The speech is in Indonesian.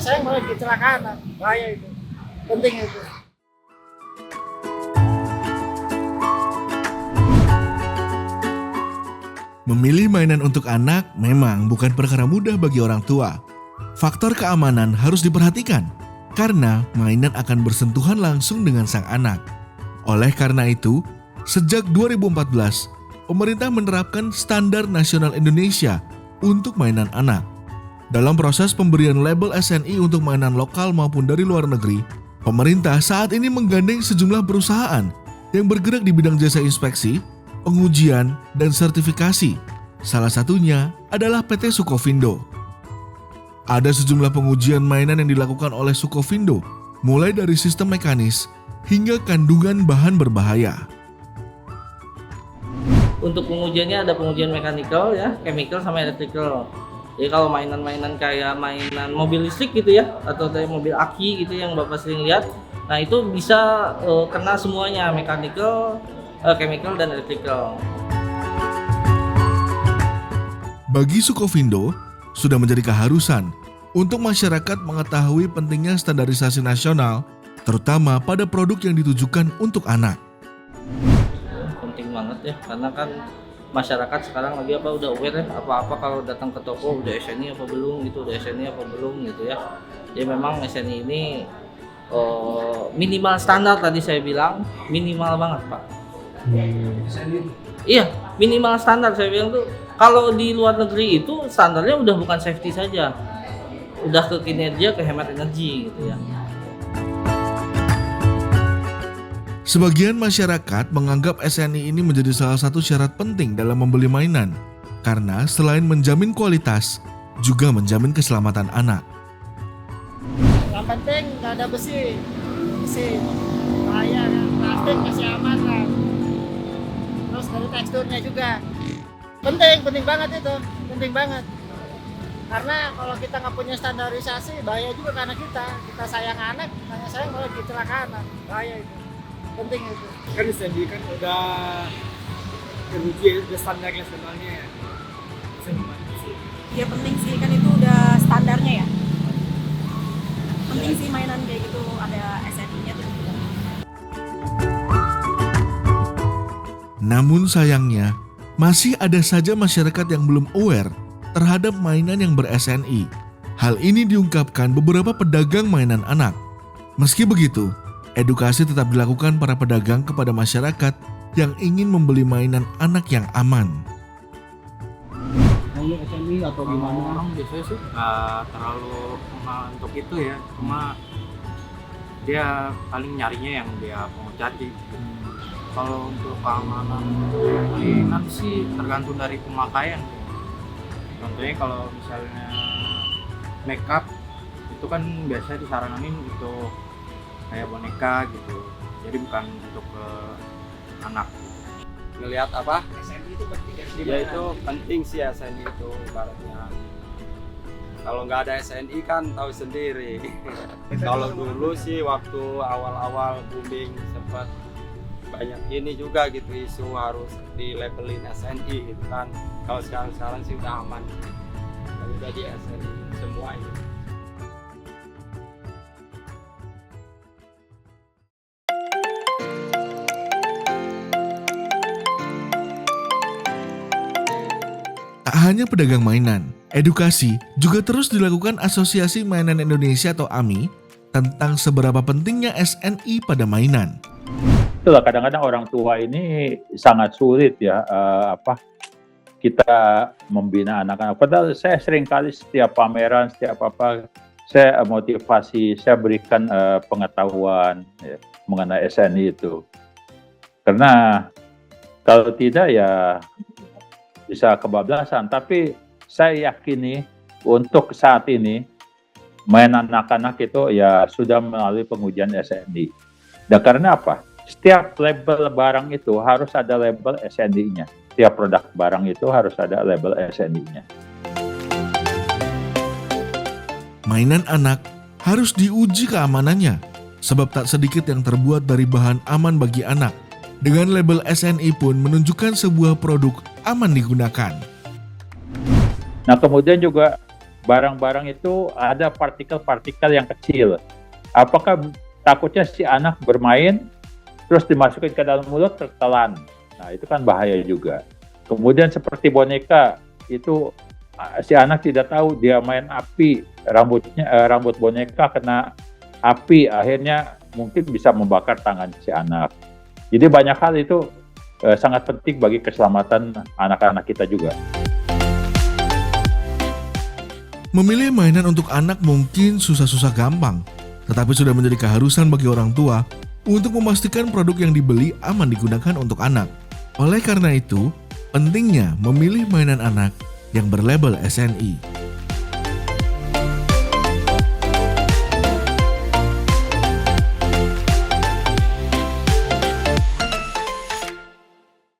sayang malah kecelakaan, bahaya itu. Penting itu. Memilih mainan untuk anak memang bukan perkara mudah bagi orang tua. Faktor keamanan harus diperhatikan, karena mainan akan bersentuhan langsung dengan sang anak. Oleh karena itu, sejak 2014, pemerintah menerapkan Standar Nasional Indonesia untuk mainan anak. Dalam proses pemberian label SNI untuk mainan lokal maupun dari luar negeri, pemerintah saat ini menggandeng sejumlah perusahaan yang bergerak di bidang jasa inspeksi, pengujian, dan sertifikasi. Salah satunya adalah PT Sukovindo. Ada sejumlah pengujian mainan yang dilakukan oleh Sukovindo, mulai dari sistem mekanis hingga kandungan bahan berbahaya. Untuk pengujiannya ada pengujian mechanical ya, chemical sama electrical. Jadi kalau mainan-mainan kayak mainan mobil listrik gitu ya, atau kayak mobil aki gitu yang Bapak sering lihat, nah itu bisa kena semuanya, mechanical, chemical, dan electrical. Bagi Sukovindo, sudah menjadi keharusan untuk masyarakat mengetahui pentingnya standarisasi nasional, terutama pada produk yang ditujukan untuk anak. Penting banget ya, karena kan masyarakat sekarang lagi udah aware ya, apa-apa kalau datang ke toko udah SNI apa belum gitu, udah SNI apa belum gitu ya. Jadi memang SNI ini minimal standar, tadi saya bilang minimal banget Pak. Iya, minimal standar saya bilang tuh. Kalau di luar negeri itu standarnya udah bukan safety saja, udah ke kinerja, ke hemat energi gitu ya. Sebagian masyarakat menganggap SNI ini menjadi salah satu syarat penting dalam membeli mainan, karena selain menjamin kualitas, juga menjamin keselamatan anak. Yang penting nggak ada besi, bahaya kan. Plastik masih aman kan. Terus dari teksturnya juga. Penting banget itu, penting banget. Karena kalau kita nggak punya standarisasi, bahaya juga ke anak kita. Kita sayang anak, hanya sayang malah kecelakaan, bahaya itu. Penting itu. Kan SNI kan udah teruji, udah standar nasionalnya ya. Ya penting sih, kan itu udah standarnya ya. Penting sih mainan kayak gitu ada SNI-nya tuh. Namun sayangnya, masih ada saja masyarakat yang belum aware terhadap mainan yang ber-SNI. Hal ini diungkapkan beberapa pedagang mainan anak. Meski begitu, edukasi tetap dilakukan para pedagang kepada masyarakat yang ingin membeli mainan anak yang aman. Ini SNI atau gimana? Orang biasanya sih nggak terlalu mahal untuk itu ya, cuma dia paling nyarinya yang dia mau jadi. Kalau untuk keamanan mainan sih tergantung dari pemakaian. Contohnya kalau misalnya makeup itu kan biasanya disaranin untuk kayak boneka gitu, jadi bukan untuk anak. Ngelihat apa? SNI itu penting ya itu penting sih SNI itu ibaratnya. Kalau nggak ada SNI kan tahu sendiri. Kalau dulu sih waktu awal-awal booming sempat banyak ini juga gitu isu harus di labelin SNI gitu kan. Kalau sekarang sih udah aman. Udah di SNI semua ini. Tak hanya pedagang mainan, edukasi juga terus dilakukan Asosiasi Mainan Indonesia atau AMI tentang seberapa pentingnya SNI pada mainan. Itulah kadang-kadang orang tua ini sangat sulit ya kita membina anak-anak. Padahal saya seringkali setiap pameran, setiap apa, saya motivasi, saya berikan pengetahuan ya, mengenai SNI itu. Karena kalau tidak ya bisa kebablasan. Tapi saya yakini untuk saat ini mainan anak-anak itu ya sudah melalui pengujian SNI. Dan karena apa? Setiap label barang itu harus ada label SNI-nya. Setiap produk barang itu harus ada label SNI-nya. Mainan anak harus diuji keamanannya, sebab tak sedikit yang terbuat dari bahan aman bagi anak. Dengan label SNI pun menunjukkan sebuah produk aman digunakan. Nah kemudian juga barang-barang itu ada partikel-partikel yang kecil. Apakah takutnya si anak bermain terus dimasukin ke dalam mulut tertelan? Nah, itu kan bahaya juga. Kemudian seperti boneka itu si anak tidak tahu dia main api, rambut boneka kena api, akhirnya mungkin bisa membakar tangan si anak. Jadi banyak hal itu sangat penting bagi keselamatan anak-anak kita juga. Memilih mainan untuk anak mungkin susah-susah gampang, tetapi sudah menjadi keharusan bagi orang tua untuk memastikan produk yang dibeli aman digunakan untuk anak. Oleh karena itu, pentingnya memilih mainan anak yang berlabel SNI.